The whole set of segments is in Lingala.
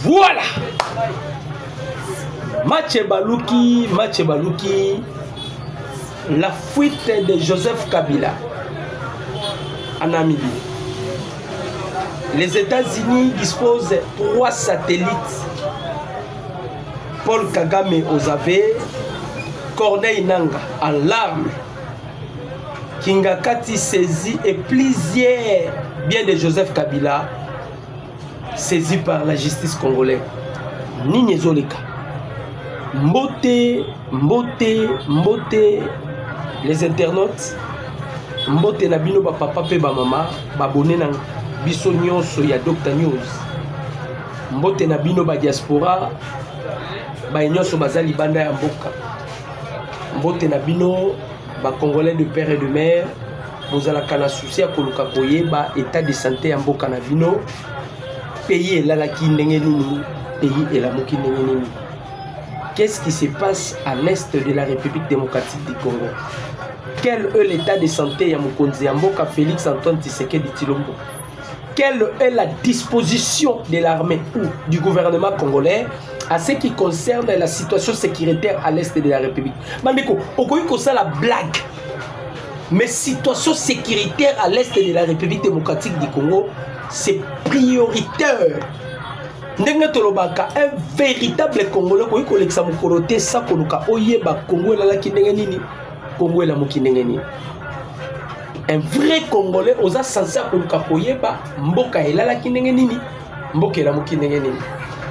Voilà. Match Balouki, la fuite de Joseph Kabila en Namibie. Les États-Unis disposent de 3 satellites. Paul Kagame aux aveux, Corneille Nanga en larmes, Kingakati saisi et plusieurs biens de Joseph Kabila saisis par la justice congolaise. Nini Zoleka. Mbote, les internautes, Mbote Nabino ba papa pe ba mama, ba abonné na biso nyonso ya Dr News. Mbote Nabino ba diaspora, ba nyonso bazali banda ya mboka. Mbote Nabino ba congolais de père et de mère, bozala kana souci ya koluka koyeba état de santé ya mboka na bino. Pays elalaki ndenge nini, pays elamuki ndenge nini. Qu'est-ce qui se passe à l'est de la République démocratique du Congo? Quel est l'état de santé ya Mokonzi Mboka Félix Antoine Tshisekedi Tshilombo? Quelle est la disposition de l'armée ou du gouvernement congolais à ce qui concerne la situation sécuritaire à l'est de la République? Mandeko, okoyiko ça la blague. Mais situation sécuritaire à l'est de la République démocratique du Congo, c'est prioritaire. Ndenge tolobaka un véritable Congolais koyi kolekisa mokolo te sa koluka oyeba Congo elalaki ndenge nini, Congo elamuki ndenge nini. Un vrai Congolais oza censé koluka koyeba mboka elalaki ndenge nini, mboka elamuki ndenge nini.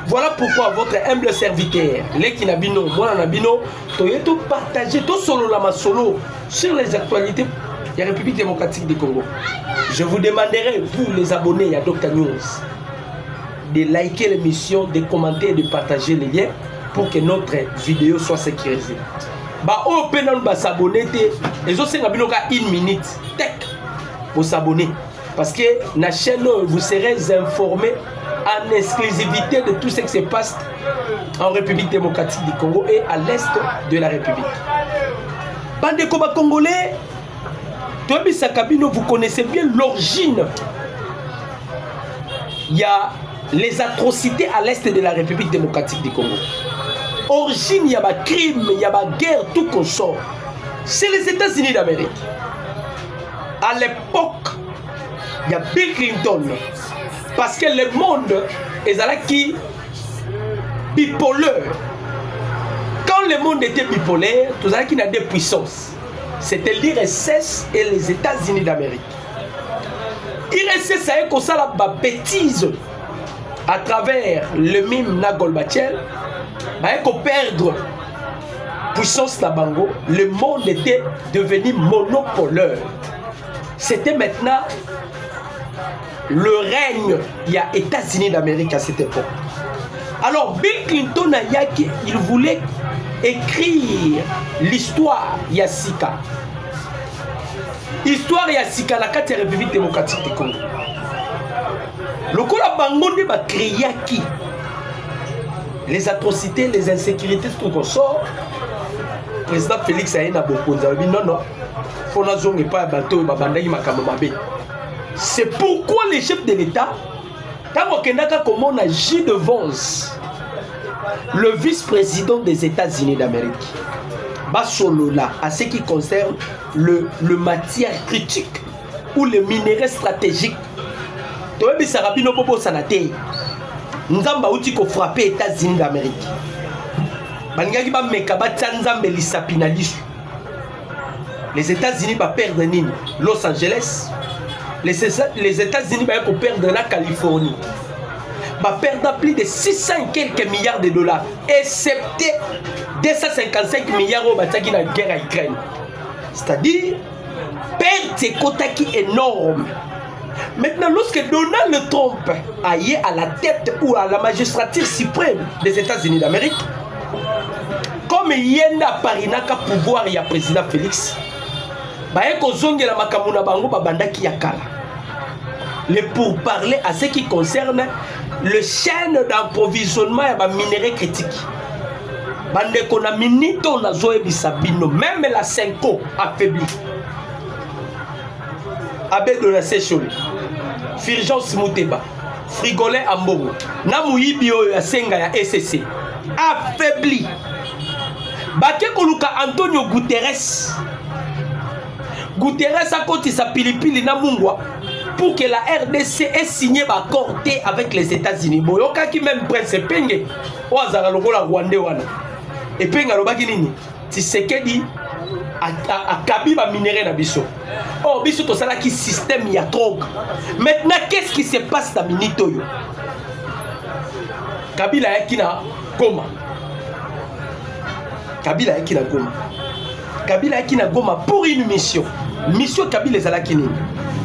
Voilà pourquoi votre humble serviteur, Leki Nabino, moi Nabino, toyeto partager tout solo la masolo sur les actualités de la République démocratique du Congo. Je vous demanderai, vous les abonnés à Dr News, de liker l'émission, de commenter et de partager les liens pour que notre vidéo soit sécurisée. Bah, au pénal, bah, s'abonner, les autres, c'est 1 minute, tech, pour s'abonner. Parce que la chaîne, vous serez informés en exclusivité de tout ce qui se passe en République démocratique du Congo et à l'est de la République. Bande de combat congolais, vous connaissez bien l'origine. Il y a les atrocités à l'est de la République démocratique du Congo. Origine, il y a des crimes, il y a des guerres, tout qu'on sort. C'est les États-Unis d'Amérique. À l'époque, il y a Bill Clinton. Parce que le monde est là qui bipolaire. Quand le monde était bipolaire, tout ça qui n'a deux puissances. C'était l'IRSS et les États-Unis d'Amérique. L'IRSS a eu comme ça la bêtise à travers le mime Nagolbachel. Pour perdre puissance la Bango, le monde était devenu monopolaire. C'était maintenant le règne, il y a États-Unis d'Amérique à cette époque. Alors Bill Clinton il voulait écrire l'histoire Yassika. Histoire Yassika la 4e République démocratique du Congo. Le Kola Bango ne va créer qui? Les atrocités, les insécurités, tout qu'on sort. Le président Félix Aïna Bokonza dit non, non. Fonazon n'est pas un bateau, c'est pourquoi les chefs de l'État, comme on a J. de Vance, le vice-président des États-Unis d'Amérique, Basolola, à ce qui concerne le matière critique ou le minerai stratégique. Nzamba outi ko frapper États-Unis d'Amérique. Bangaki ba mekaba tsanzambe lisapina lisu. Les États-Unis va perdre nini? Los Angeles. Les États-Unis vont perdre la Californie. Va perdre plus de 600 et quelques milliards de dollars. Excepté 255 milliards au bataki dans la guerre à Ukraine. C'est-à-dire, perte c'est kotaki énorme. Maintenant, lorsque Donald Trump aille à la tête ou à la magistrature suprême des États-Unis d'Amérique, comme il y a un parinaka pouvoir, il y a le président Félix, le pourparler à ce qui concerne le chaîne d'approvisionnement et les minéraux critiques. Même la Senko affaiblie. Abed Donassé Choli, Firgence Mouteba, frigolin ambongo na muyibi oyo ya senga ya SCC affaibli bake koluka Antonio Guterres akotisa pilipili na mungwa pour que la RDC ait signé l'accord avec les États-Unis. Boyoka qui même Prince Penge o azala lokola Rwanda wana. Et Penga lobaki nini? Tshisekedi a kabi ba minéraux na biso. Oh biso to sala ki système ya drogue. Maintenant qu'est-ce qui se passe dans minute oyo? Kabila yaki na Goma. Kabila yaki na Goma. Kabila yaki na Goma pour une mission. Mission Kabila ezalaki nini?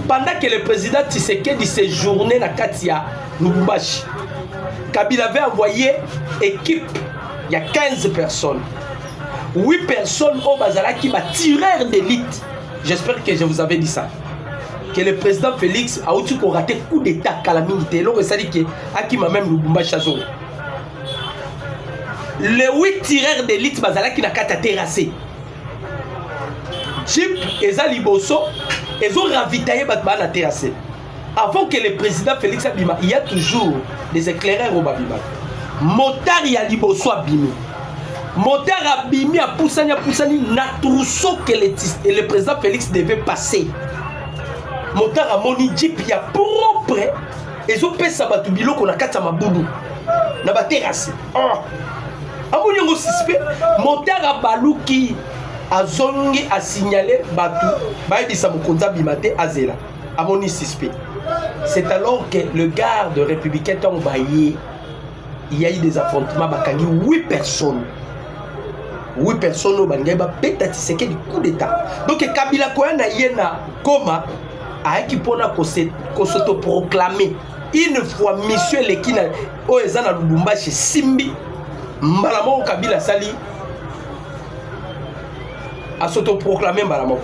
Pendant que le président Tshisekedi séjournait dans Katia, Lubumbashi, Kabila avait envoyé équipe, il y a 15 personnes. 8 personnes au Bazala qui va tireur d'élite. J'espère que je vous avais dit ça. Que le président Félix a aussi raté coup d'état calamité. L'homme ça dit que Akima même Lubumbashi Chazo. Les 8 tireurs d'élite Bazala qui n'a qu'à terrasser. Chip et Zaliboso. Ils ont ravitaillé Batman à terrasser. Avant que le président Félix Abima, il y a toujours des éclaireurs au Babima. Motard y a liboso abimi. Motard abimi a poussani na trousseau que le président Félix devait passer. Motard a moni jeep y a propre. Ils ont fait ça batubilo qu'on a quatre maboudou. Na ba terrasser. Ah. Amoni ngo suspect. Motard a baluki. Azongi a signalé Batu, Baïdissa Mukonza Bimate Azela, à mon suspect. C'est alors que le garde républicain Tombaye, il y a eu des affrontements, Bakangi, 8 personnes. 8 personnes au Bangaba, peut-être c'est du coup d'état. Donc Kabila Koyana Yena Goma a équipona qu'on s'autoproclamé une fois monsieur Lekina Oezana Lubumbashi Simbi, Malamo Kabila Sali. A s'autoproclamer Malamoko.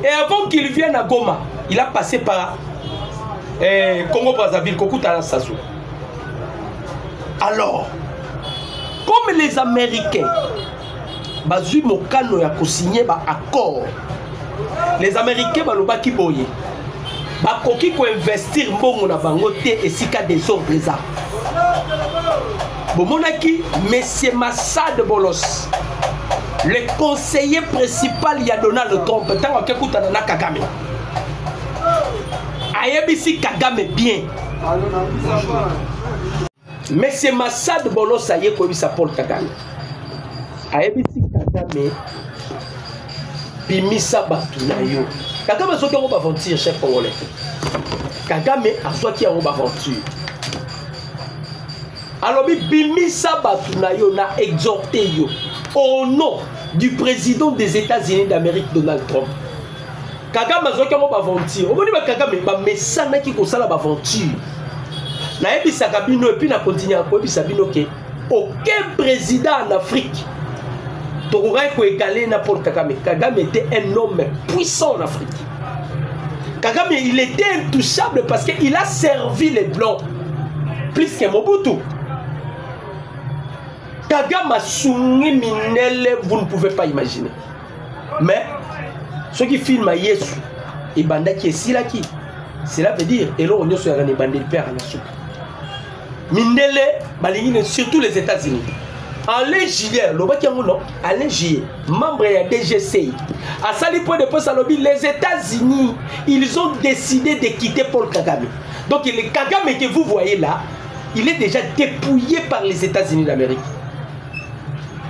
Et avant qu'il vienne à Goma, il a passé par Congo-Brazzaville, Kokutana Sassou. Alors, comme les Américains, Bazui Mokano a signé un accord, les Américains Balobaki Boye, Bakoki ko investir mbongo na bangote et sika des ordres des armes. Bomonaki, Monsieur Massad Bolos. Le conseiller principal y a Donald Trump, tant que Koutanana Kagame. Ayebisi Kagame bien. Mais c'est Massad Bolo Saye qui a Paul Kagame. Ayebisi Kagame. Pimisa Batunayo. Kagame a sorti en aventure, chef congolais. Kagame a sorti en aventure. Alors, Bimisa Batunayo n'a exhorté yo. Au nom du président des États-Unis d'Amérique, Donald Trump. Kagame a joué comme aventure. On dit que Kagame a mis ça qui a aventure. Na ebi sakabino et puis na continue à quoi sabino que aucun président en Afrique t'aurait égalé n'importe Kagame. Kagame était un homme puissant en Afrique. Kagame il était intouchable parce qu'il a servi les blancs plus que Mobutu. Kagame a souni minele, vous ne pouvez pas imaginer. Mais ceux qui filment Yesu et banda qui est silaki, cela veut dire et là on est sur la bande de père à la soupe. Minele, balingine surtout les États-Unis. Alain Gillier, Alain Gillier, membre de la DGCI, à Sali point de poste à lobby, les États-Unis, ils ont décidé de quitter Paul Kagame. Donc le Kagame que vous voyez là, il est déjà dépouillé par les États-Unis d'Amérique.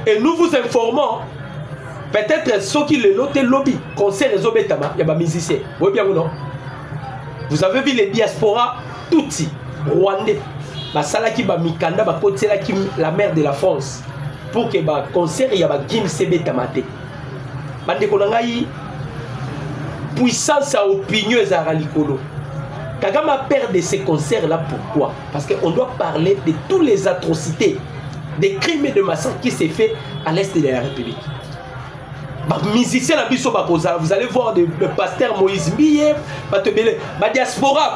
Et nous vous informons, peut-être ceux qui le notent lobby, concert réseau Betama, il y a des musiciens. Vous voyez bien ou non? Vous avez vu les diasporas, Tutsi, Rwandais, Basalaki, Mikanda, Bakotelaki, la mère de la France, pour que le concert y ait un Gimse Betamate. Bandekonangaï, puissance à opinion et à ralikolo. Kagame a perdu ces concerts-là, pourquoi? Parce qu'on doit parler de toutes les atrocités, des crimes et de massacres qui s'est fait à l'est de la République. Musiciens, vous allez voir le pasteur Moïse Mie, la diaspora,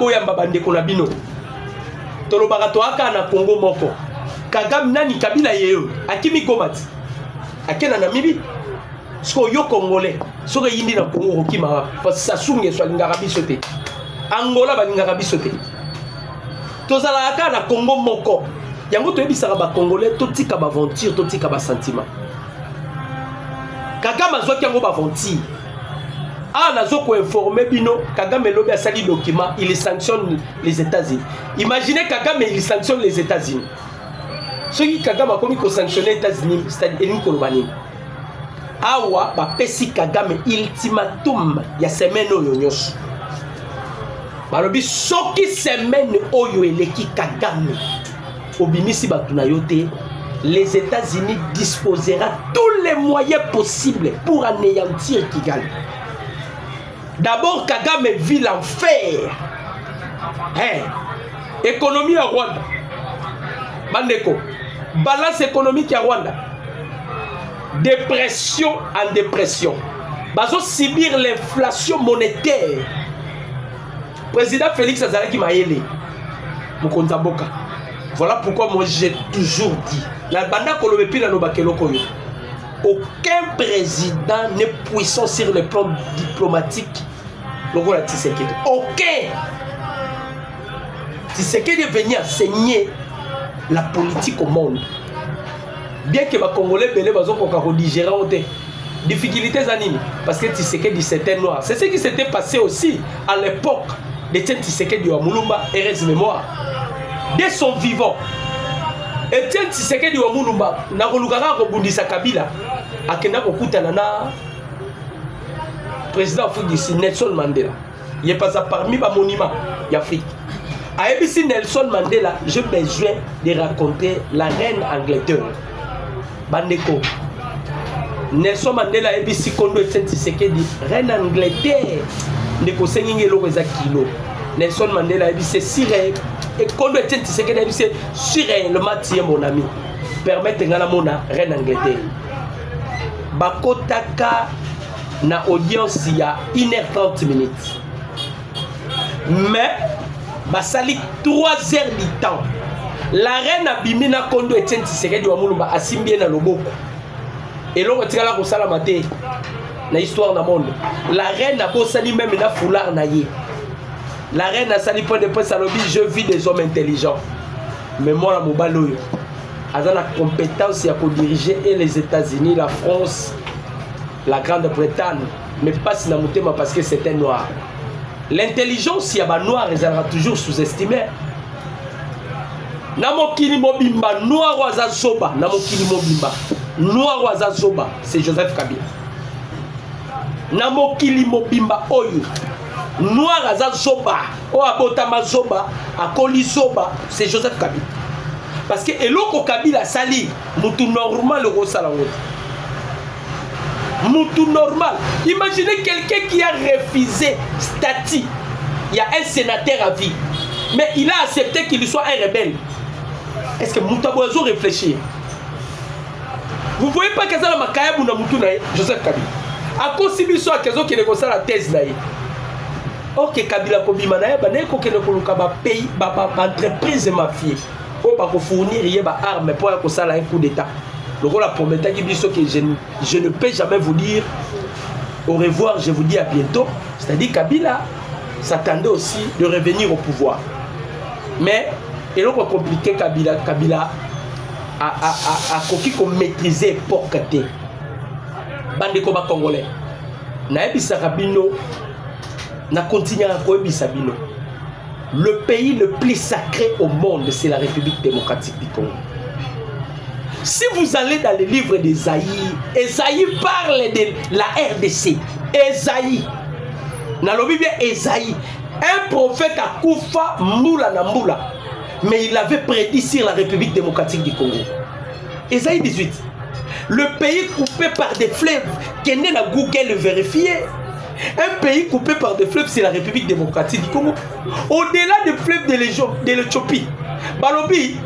na Congo moko. Kagame nani Kabila yeo, akimi komati. Akena Namibie. Sko yo Congolais, so yindi na Congo kima parce que ça sunge so lingarabi sote. Angola ba lingarabi sote. tozalaka na Congo moko yango toyebisaka ba Congolais totika ba aventure totika ba sentiment Kagame azwaki yango ba aventure nazo ko informer bino Kagame lobi asali document il sanctionne les États-Unis. Imaginez Kagame il sanctionne les États-Unis. Ce qui Kagame a commis ko sanctionner les États-Unis, c'est-à-dire une kolobani. Awa ba pesi Kagame ultimatum ya semaine oyo nyos. Balobi soki semaine oyo eleki Kagame obimisi batu na yote, les États-Unis disposera tous les moyens possibles pour anéantir Kigali. D'abord, Kagame vit l'enfer. Économie à Rwanda. Bandeko. Balance économique à Rwanda. Dépression en dépression. Bazo subir l'inflation monétaire. Président Félix Azalaki Mayele. Mukontamboka. Voilà pourquoi moi j'ai toujours dit. La banda Kolobepi na Nobakelo Koyo. Aucun président n'est puissant sur le plan diplomatique. Aucun. Tshisekedi est venu enseigner la politique au monde. Bien que les Congolais belé bazo koka digérer des difficultés anime parce que Tshisekedi c'était noir. C'est ce qui s'était passé aussi à l'époque de Tshisekedi wa Mulumba, heureuse mémoire. Dès son vivant, Etienne Tshisekedi wa Mulumba na kolukaka ko bundisa Kabila akenda kokutana na président d'Afrique Nelson Mandela. Il est passé parmi les monuments d'Afrique. À ABC Nelson Mandela, j'ai besoin de raconter la reine Angleterre. Bandeko. Nelson Mandela ABC Kondo Tshisekedi reine Angleterre. Ndeko sengenge lo weza kilo. Nelson Mandela ABC sire et Kondo Tshisekedi ABC sire le matin mon ami. Permettre ngala mona reine Angleterre. Bakotaka na audience il y a 1h30 minutes. Mais basali 3h du temps. La reine Abimina Kondo Etienne Tshisekedi wa Mulumba asimbie na loboko. Et l'on retire la kosala maté na histoire na monde. La reine a bosali même na foulard na ye. La reine a sali point de presse à lobby, je vis des hommes intelligents. Mais moi la mobaloyo a la compétence à diriger et les États-Unis, la France, la Grande-Bretagne, mais pas si la parce que c'était noir. L'intelligence, il y a noir, elle sera toujours sous-estimée. Namokili Mobimba, noir ou azazoba, Namokili Mobimba, noir ou azazoba, c'est Joseph Kabila. Namokili Mobimba, oyo, noir azazoba, o abotama zoba, akoli zoba, c'est Joseph Kabila. Parce que eloko Kabila sali, mutu normal le rosalango. Moutou normal. Imaginez quelqu'un qui a refusé statut. Il y a un sénateur à vie. Mais il a accepté qu'il soit un rebelle. Est-ce que Moutaboiseau réfléchit? Vous ne voyez pas que ça la makaya buna Moutou nae Joseph Kabila. A consibi so a kezo qui négocie la thèse nae. Ok Kabila kobima nae ba ne ko kene koluka ba pays ba entreprise mafieux. O ba ko fournir yé ba armes pour ko sala un coup d'état. Le rôle a promis que je ne peux jamais vous dire au revoir, je vous dis à bientôt. C'est-à-dire Kabila s'attendait aussi de revenir au pouvoir. Mais il est compliqué Kabila a coquille qu'on maîtrisait pour Kate. Bande combat congolais. Naebisa Rabino n'a continué à Sabino. Le pays le plus sacré au monde, c'est la République démocratique du Congo. Si vous allez dans les livres d'Esaïe, Esaïe parle de la RDC. Esaïe. Dans la Bible, Esaïe. Un prophète a Koufa Moula Namboula. Mais il avait prédit sur la République démocratique du Congo. Esaïe 18. Le pays coupé par des fleuves, qui est né dans Google le vérifier. Un pays coupé par des fleuves, c'est la République démocratique du Congo. Au-delà des fleuves de l'Éthiopie, Balobi,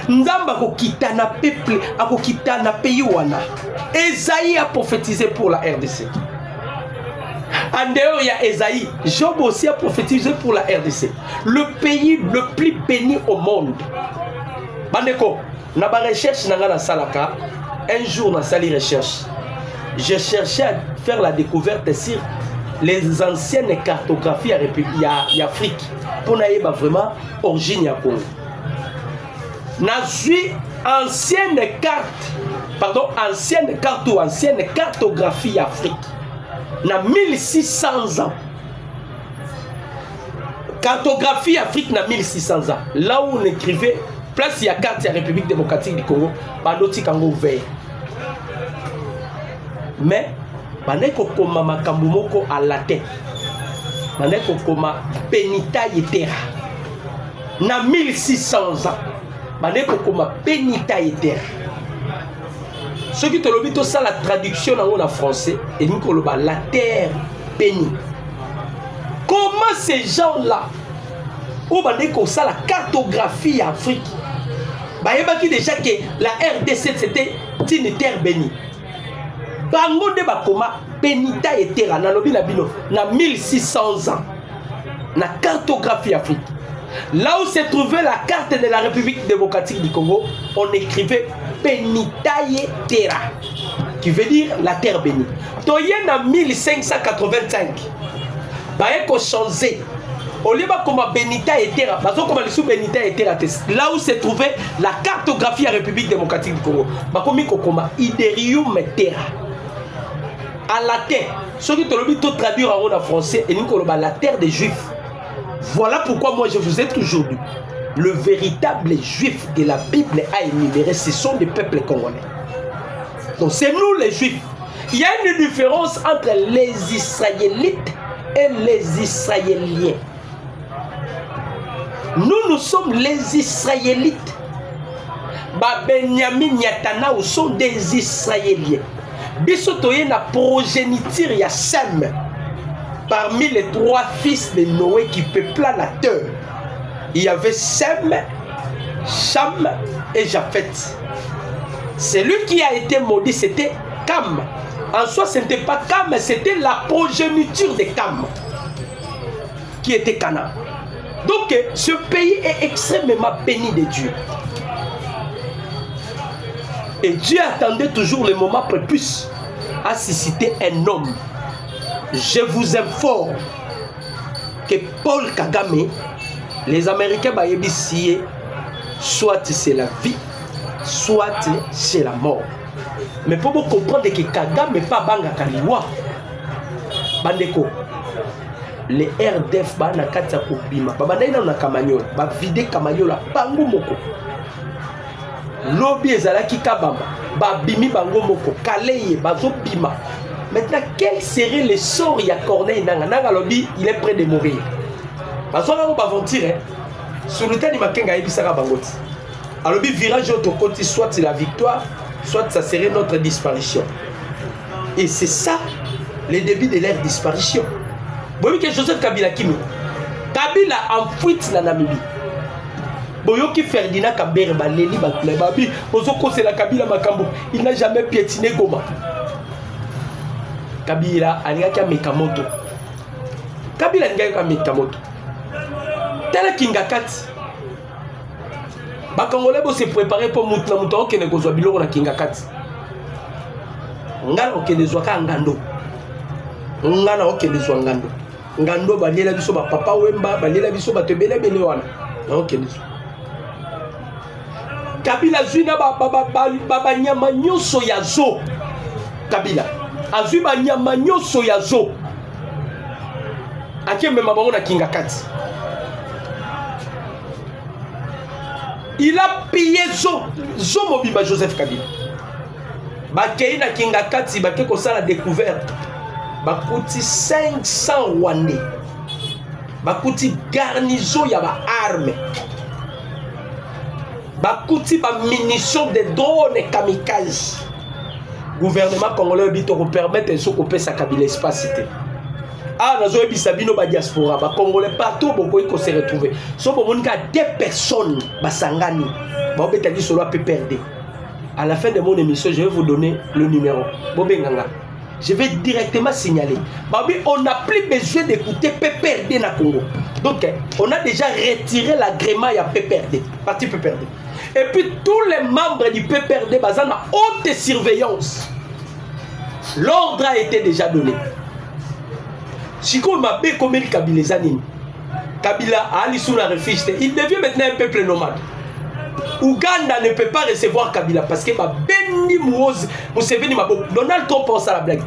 Nzamba kokita na peuple, akokita na pays wana. Esaïe a prophétisé pour la RDC. En dehors, il y a Esaïe. Job aussi a prophétisé pour la RDC. Le pays le plus béni au monde. Bandeko, na ba recherche na ngana salaka. Un jour, dans sali recherche, j'ai cherché à faire la découverte sur les anciennes cartographies à Afrique pour n'avoir vraiment origine à Congo. Nazui ancienne carte ou ancienne cartographie Afrique. Na 1600 ans. Cartographie Afrique na 1600 ans. Là où on écrivait place il y a carte de la République démocratique du Congo, Banoti Kango ouvert. Mais baneko koma makambo moko à latin. Baneko koma Benita Yetera. Na 1600 ans. Baneko koma Benita Yetera. Ce qui te lobby tout ça la traduction en français et nous qu'on la terre bénie. Comment ces gens-là où baneko ça la cartographie Afrique. Bah qui déjà que la RDC c'était une terre bénie. Bango de bakoma Benita Yetera na lobi na bino na 1600 ans na cartographie Afrique. Là où se trouvait la carte de la République démocratique du Congo, on écrivait Benita Yetera, qui veut dire la terre bénie. Toyen en 1585, baye ko changer. Au lieu de comme Benita Yetera, parce que sous Benita Yetera, là où se trouvait la cartographie de la République démocratique du Congo, bakomi ko comme Iderium Terra. À la terre, ceux qui te l'ont tout traduire en français et nous qu'on la terre des Juifs. Voilà pourquoi moi je vous ai toujours dit, le véritable juif que la Bible a énuméré, ce sont les peuples congolais. Donc c'est nous les juifs. Il y a une différence entre les Israélites et les Israéliens. Nous sommes les Israélites. Benjamin Netanyahu sont des Israéliens. Bisotoye na progéniture ya Sem. Parmi les 3 fils de Noé qui peuplaient la terre, il y avait Sem, Cham et Japheth. Celui qui a été maudit, c'était Cam. En soi, ce n'était pas Cam, c'était la progéniture de Cam qui était Canaan. Donc, ce pays est extrêmement béni de Dieu. Et Dieu attendait toujours le moment propice à susciter un homme. Je vous informe que Paul Kagame, les Américains, soit c'est la vie, soit c'est la mort. Mais pour vous comprendre que Kagame n'est pas Banga Kaliwa, Bandeko, les RDF, Bana Katsako Bima, Babanaïna na Kamanyola, Bavide Kamanyola, Bango Moko. Lobby Ezalaki Kabamba, Babimi Bango Moko, Kaleye, Bazo Bima. Maintenant, quel serait le sort de Corneille Nanga? Nanga Lobby, il est prêt de mourir. Parce qu'on va aventurer, sur le temps de Makenga et Bissara Bangot. Alors, le virage au côté, soit c'est la victoire, soit ça serait notre disparition. Et c'est ça, le début de leur disparition. Vous voyez que Joseph Kabila Kimi, Kabila en fuite dans la Namibie. Boyoki Ferdinand Kambere Baleli Babi, Bozoko c'est la Kabila Makambo, il n'a jamais piétiné Goma. Kabila Aniaka Mekamoto. Kabila Aniaka Mekamoto. Tel Kingakati. Bakangolais se préparer pour Moutna Mouton qui ne gozo biloko na Kingakati. Ngana okende zwaka ngando. Ngana okende zwa ngando. Ngando balela biso ba papa wemba balela biso ba tebele bele wana. Okende zwa. Kabila Zuna baba nyama nyoso ya zo. Kabila azui ba nyama nyoso ya zo. Akembe mabango na Kingakati. Il a pillé zo mobimba Joseph Kabila. Bakei na Kingakati bake ko sala découverte. Bakuti 500 Rwandais. Bakuti garnison ya ba armes. Bakuti ba munitions de drones kamikazes. Gouvernement congolais bito ko permettre so ko pesa Kabila espace. Ah, nous avons Sabino ba diaspora, ba congolais partout beaucoup ko se retrouver. So bo monika 2 personnes basangani. Ba obetali solo peut perdre. À la fin de mon émission, je vais vous donner le numéro. Bobenganga. Je vais directement signaler. Babi, on n'a plus besoin d'écouter PPRD na Congo. Donc, on a déjà retiré l'agrément à PPRD. Parti PPRD. Et puis, tous les membres du PPRD basés en haute surveillance. L'ordre a été déjà donné. Si comme ma bé comme Kabila Zanine. Kabila a allé sous la refuge. Il devient maintenant un peuple nomade. Ouganda ne peut pas recevoir Kabila parce que ma béni Museveni m'a beaucoup. Donald Trump pense à la blague.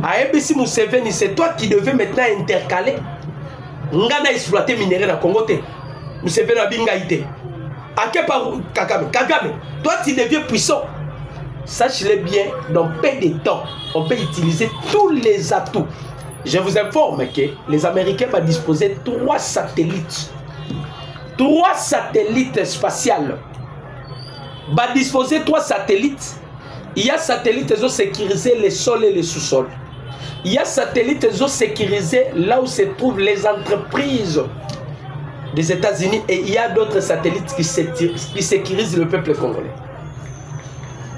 À MBC Museveni, c'est toi qui devais maintenant intercaler. Ngana exploité minerai dans Congo. Museveni a bingaïté. À quel part Kagame? Kagame, toi tu deviens puissant. Sache-le bien, dans peu de temps, on peut utiliser tous les atouts. Je vous informe que les Américains vont disposer de 3 satellites. 3 satellites spatials. Va disposer 3 satellites. Il y a satellites qui ont sécurisé les sols et les sous-sols. Il y a satellites qui ont sécurisé là où se trouvent les entreprises des États-Unis. Et il y a d'autres satellites qui sécurisent le peuple congolais.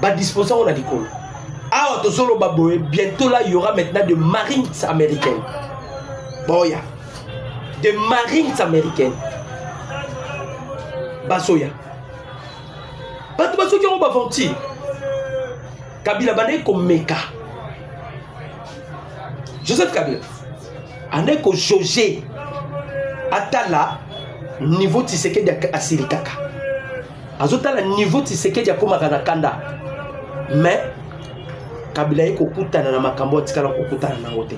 Va disposer, on a dit quoi? Ah, bientôt là, il y aura maintenant des marines américaines. Boya. Des marines américaines. Basoya. Baso qui ont aventure. Kabila Bane comme Meka. Joseph Kabila. Ane ko Jogé. Atala niveau Tshisekedi à Sirikaka. Azotala niveau Tshisekedi à Komakanakanda. Mais Kabila est kokutana na makambo tikala kokutana na ngote.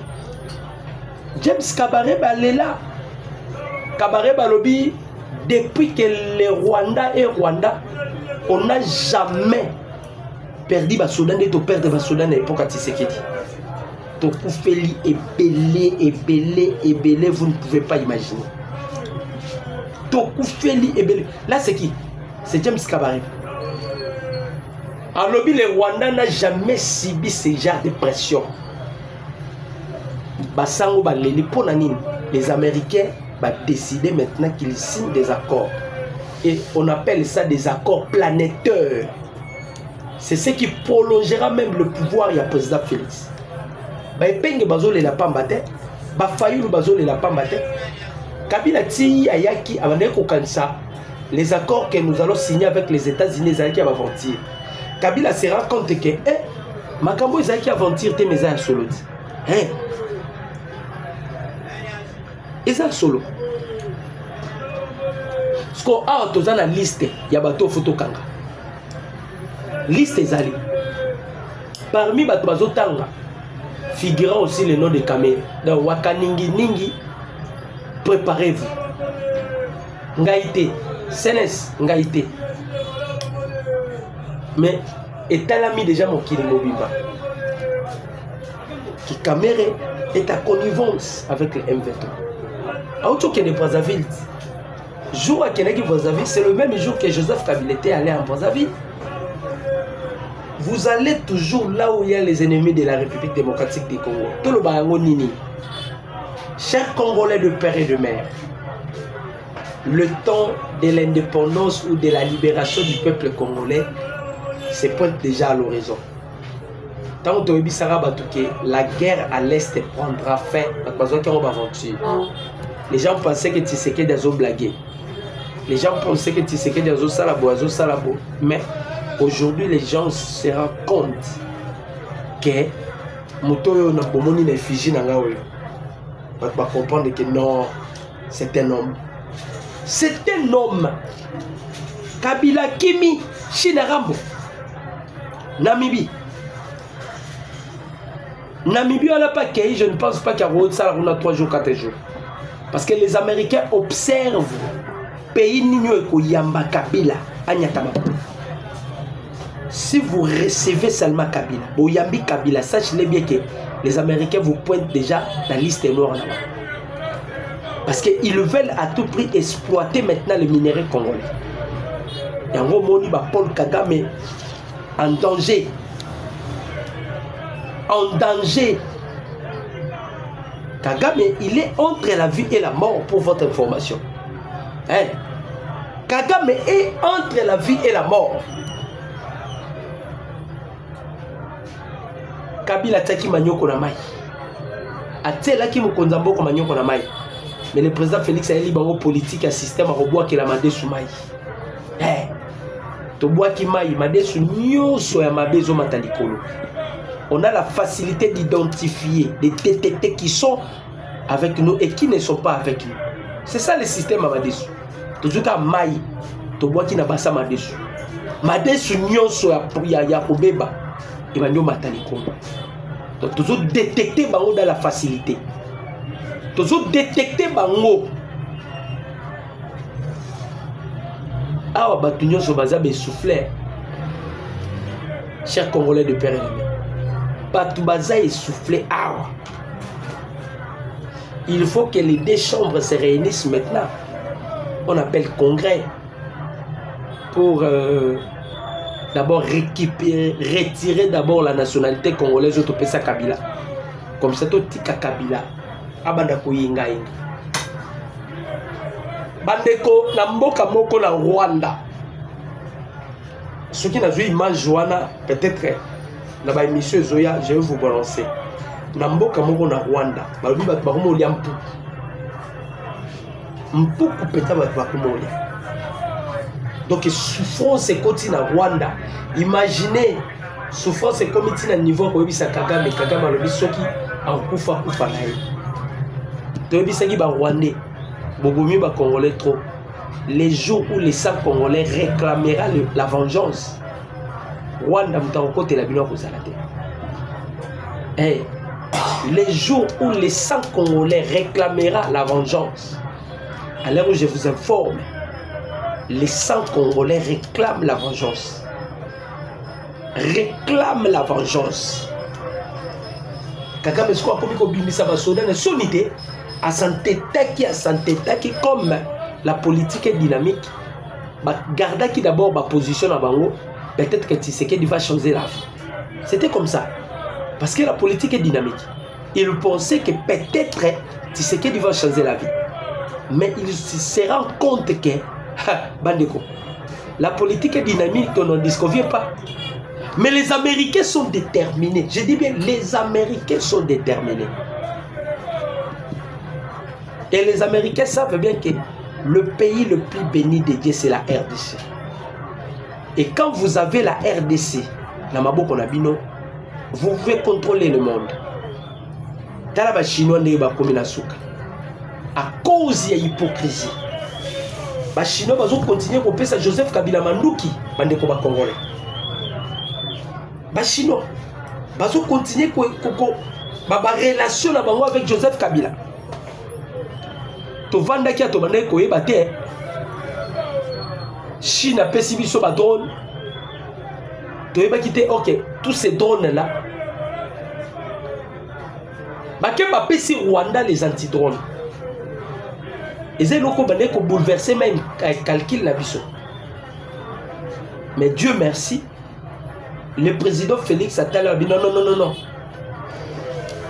James Kabaré balela. Kabaré balobi depuis que le Rwanda est Rwanda, on n'a jamais perdu les Soudan et perdre les Soudan à l'époque à Tshisekedi. Tokoufeli est belé, vous ne pouvez pas imaginer. Tokoufeli est belé. Là c'est qui? C'est James Kabaré. En lobby, le Rwanda n'a jamais subi ce genre de pression. Les Américains vont décider maintenant qu'ils signent des accords. Et on appelle ça des accords planétaires. C'est ce qui prolongera même le pouvoir du président Félix. Kabila Ti Ayaki les accords que nous allons signer avec les États-Unis qui vont aventir. Kabila se rend compte que Makambo Izaki aventure tes maisons solo. Ils solo. Parce qu'on a dans la liste, il y a bateau photo kanga. Liste ezali. Parmi bateau bazotanga figurant aussi le nom de Kamé. Donc Wakaningi Ningi, préparez-vous. Ngaïté, Senes Ngaïté. Mais Etalami déjà mon Kilimobimba. Qui Kamere est à connivence avec le M23. À autre que les Brazzaville. Jour à Kenaki Brazzaville, c'est le même jour que Joseph Kabila était allé en Brazzaville. Vous allez toujours là où il y a les ennemis de la République démocratique du Congo. Tout le Barango Nini. Chers Congolais de père et de mère, le temps de l'indépendance ou de la libération du peuple congolais se pointe déjà à l'horizon. Tant que la guerre à l'Est prendra fin, les gens pensaient que Tshisekedi a blagué. Les gens pensaient que Tshisekedi a salabo. Mais aujourd'hui, les gens se rendent compte que Mutoyo n'a pas mon effigie dans la rue. On va comprendre que non, c'est un homme. C'est un homme. Kabila Kimi Shinarambo. Namibie. Namibie, on n'a pas qu'à, je ne pense pas qu'il y a ça, on a 3 jours, 4 jours. Parce que les Américains observent pays Nino et Yamba Kabila. Si vous recevez seulement Kabila, Boyambi Kabila, sachez bien que les Américains vous pointent déjà dans la liste noire là-bas. Parce qu'ils veulent à tout prix exploiter maintenant les minéraux congolais. Et en gros, Paul Kagame en danger. En danger. Kagame, il est entre la vie et la mort pour votre information. Hein? Kagame est entre la vie et la mort. Kabila Taki Manyoko na mai. Atela ki Mukonzambo ko Manyoko na mai. Mais le président Félix a eu libre politique à système à rebois qui l'a mandé sous mai. Eh, to bois qui mai mandé sous nyoso ya mabezo matalikolo. On a la facilité d'identifier des TTT qui sont avec nous et qui ne sont pas avec nous. C'est ça le système à Madesu. Toujours qu'à Maï, tu vois qui n'a pas ça Madesu. Madesu nyonso ya kobeba et banyo mataliko. Donc toujours détecter bango dans la facilité. Toujours détecter bango. Awa batu nyonso baza be souffler. Chers Congolais de père et de mère. Batu baza essoufflé awa. Il faut que les deux chambres se réunissent maintenant. On appelle congrès pour d'abord retirer d'abord la nationalité congolaise au Pesa Kabila. Comme ça, tout tika Kabila. Abanda koyinga inga. Bandeko na mboka moko na Rwanda. Ceux qui n'ont vu image wana peut-être na ba émission Zoya, je vais vous balancer. Na mboka moko na Rwanda, balobi ba komo lia mpu. Mpu kupeta ba komo lia. Donc souffrance est na Rwanda. Imaginez souffrance est comme à niveau ko yebisa Kagame alobi soki en kufa na ye. To yebisa ki ba Rwandais, bobomi ba Congolais trop. Les jours où les 100 Congolais réclamera la vengeance, Rwanda mutakote la bino ko zalate. Les jours où les 100 Congolais réclamera la vengeance, à l'heure où je vous informe, les 100 Congolais réclament la vengeance. Réclament la vengeance. Kagame est-ce qu'on a commis bimisa basoda na sonité à santé taki comme la politique est dynamique. Garda qui d'abord ma position à Bango, peut-être que Tshisekedi va changer la vie. C'était comme ça. Parce que la politique est dynamique. Il pensait que peut-être Tshisekedi va changer la vie. Mais il se rend compte que Bandeko, la politique est dynamique, on n'en disconvient pas. Mais les Américains sont déterminés. Je dis bien, les Américains sont déterminés. Et les Américains savent bien que le pays le plus béni de Dieu, c'est la RDC. Et quand vous avez la RDC, la Maboko Nabino, vous pouvez contrôler le monde. Dans la Chinois, à cause de l'hypocrisie. Les Chinois vont continuer à couper ça Joseph Kabila Manduki, Bandeko Congolais. Les Chinois vont continuer à relation avec Joseph Kabila. To vanda ki to banda ko yeba te. Chine a pesi biso ba drone. To yeba ki te OK, tous ces drones là. Ba ke ba pesi Rwanda les anti-drones. Ezelo ko banda ko bouleverser même calcul la biso. Mais Dieu merci, le président Félix Attala a dit non.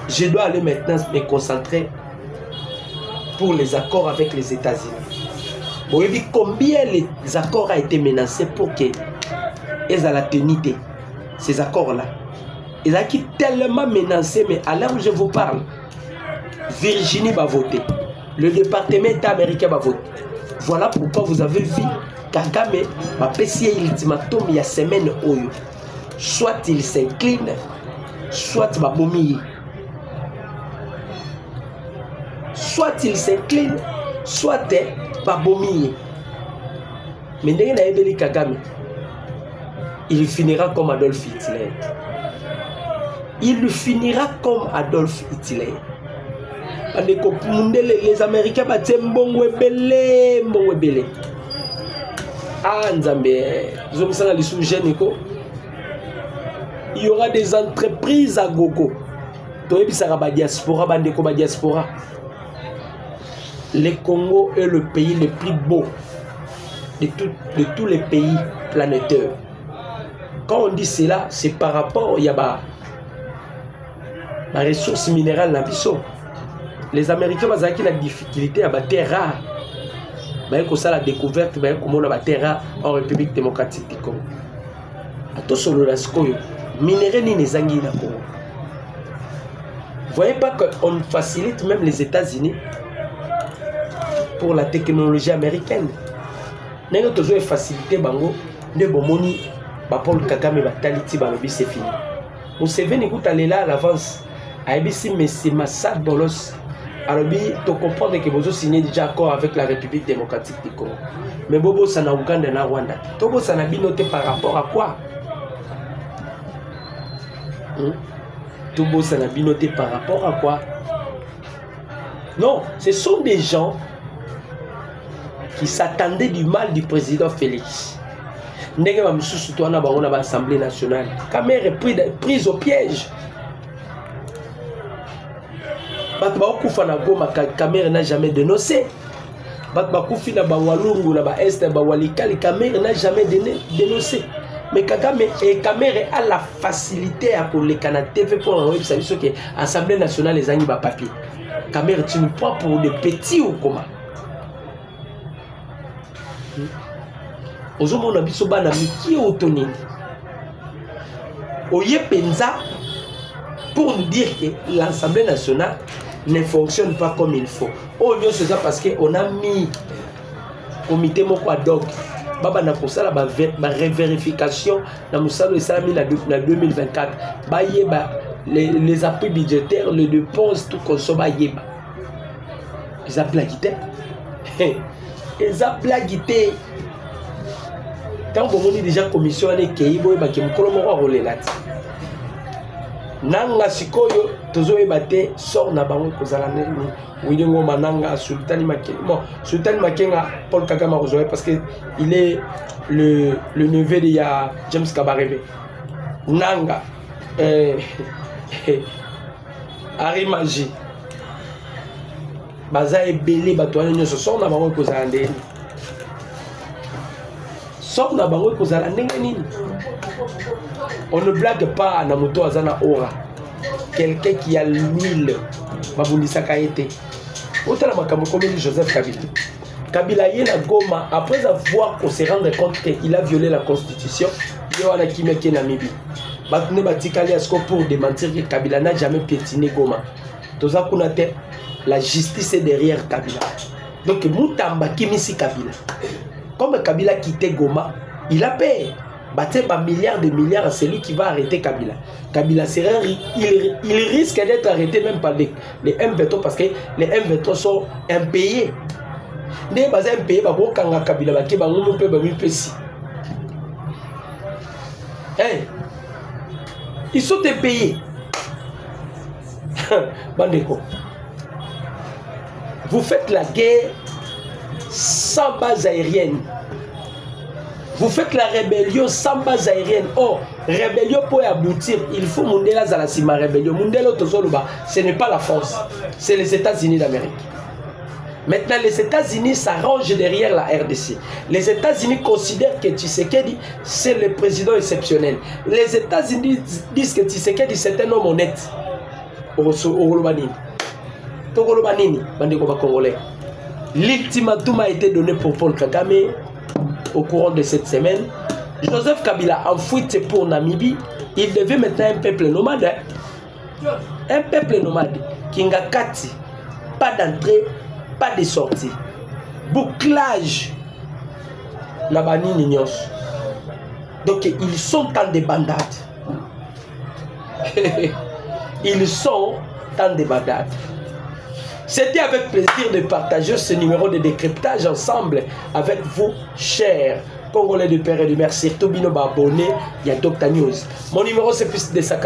Je dois aller maintenant me concentrer pour les accords avec les États-Unis. Vous voyez combien les accords ont été menacés pour qu'ils aient la tenue. Ces accords-là. Ils ont été tellement menacés, mais à l'heure où je vous parle, Virginie va voter. Le département d'État américain va voter. Voilà pourquoi vous avez vu Kagame va passer l'ultimatum il y a semaine où soit il s'incline, soit il va vomir. Soit il s'incline, soit il va vomir. Mais dès qu'il a Kagame, il finira comme Adolf Hitler. Il finira comme Adolf Hitler. Les Américains battent mbongwe belé. Ah, Nzambe, il y aura des entreprises à gogo. Diaspora. Le Congo est le pays le plus beau de tous les pays planétaires. Quand on dit cela, c'est par rapport à la ressource minérale na biso. Les Américains ont la difficulté à battre rare. Ils ont la découverte de la terre en République démocratique du Congo. Attention, le minerai ni les Anguilles na Congo. Vous voyez pas qu'on facilite même les États-Unis pour la technologie américaine. Nous avons toujours facilité bango de bomoni Paul Kagame bataliti balobi c'est fini. Museveni écoute aller là à l'avance. ABC mais c'est Massad Bolos Alors, tu comprends que vous signez déjà accord avec la République démocratique du Congo. Mais Bobo, ça n'a Ouganda na Rwanda. Tobo, ça n'a noté par rapport à quoi? Tobo, ça n'a noté par rapport à quoi? Non, ce sont des gens qui s'attendaient du mal du président Félix. Ndenge ba mususu to na bango na l'Assemblée nationale. Kamer est prise au piège. Batbakufa na Goma, Kamer n'a jamais dénoncé. Batbakufi na Bawalungu na ba Est ba Walikali, Kamer n'a jamais dénoncé. Mais Kagame et Kamer a la facilité à pour les Canadiens TV pour envoyer ça veut que l'Assemblée nationale les années ba papier. Kamer tu nous prends pour des petits ou comment? Aujourd'hui, on a vu ce bana qui est autonome. Oye penza pour nous dire que l'Assemblée nationale ne fonctionne pas comme il faut. Oh, c'est ça parce qu'on a mis comité moko ad hoc. Baba na pour ça la révérification na musalo esami na 2024. Ba yeba les appuis budgétaires, les dépenses tout consomme ba yeba. Ils a blaguité. Ils a blaguité. Quand vous avez déjà commission avec Keibo et Bakim Kolomoro Rolelati. Nanga Sikoyo, Tozo et Bate, sort na bango Kozalane, William Mananga, Sultani Makenga. Bon, Sultani Makenga, Paul Kagame Rozoé, parce qu'il est le neveu de James Kabarebe. Nanga, Harry Maji, Baza et Belé, Batouane, ce sont na bango Kozalane. On ne blague pas à Namuto Azana Ora. Quelqu'un qui a l'huile. Mabundisa Kaete. Autant comme Joseph Kabila. Kabila Yena Goma, après avoir qu'on s'est rendu compte qu'il a violé la constitution, il y a un Kimeke Namibi. Batune Batikali Asko pour démentir que Kabila n'a jamais piétiné Goma. Toza Kunate, la justice est derrière Kabila. Donc Moutamba Kimisi Kabila. Comme Kabila quittait Goma, il a payé. Batté par milliards de milliards à celui qui va arrêter Kabila. Kabila il risque d'être arrêté même par les M23 parce que les M23 sont impayés. Les bases impayés, Kabila, ils sont impayés. Bandeko. Vous faites la guerre sans base aérienne. Vous faites la rébellion sans base aérienne. Oh, rébellion pour aboutir, il faut Mundela Zalasima rébellion. Mundela Tozoluba, ce n'est pas la France, c'est les États-Unis d'Amérique. Maintenant, les États-Unis s'arrangent derrière la RDC. Les États-Unis considèrent que Tshisekedi, c'est le président exceptionnel. Les États-Unis disent que Tshisekedi, c'est un homme honnête. L'ultimatum a été donné pour Paul Kagame au courant de cette semaine. Joseph Kabila en fuite pour Namibie. Il devait maintenant un peuple nomade. Un peuple nomade. Kingakati. Pas d'entrée, pas de sortie. Bouclage. Nabani Ninyos. Donc ils sont en débandade. Ils sont en débandade. C'était avec plaisir de partager ce numéro de décryptage ensemble avec vous, chers Congolais de père et de mère. Surtout Bino abonné, il y a Dr News. Mon numéro c'est plus de 50.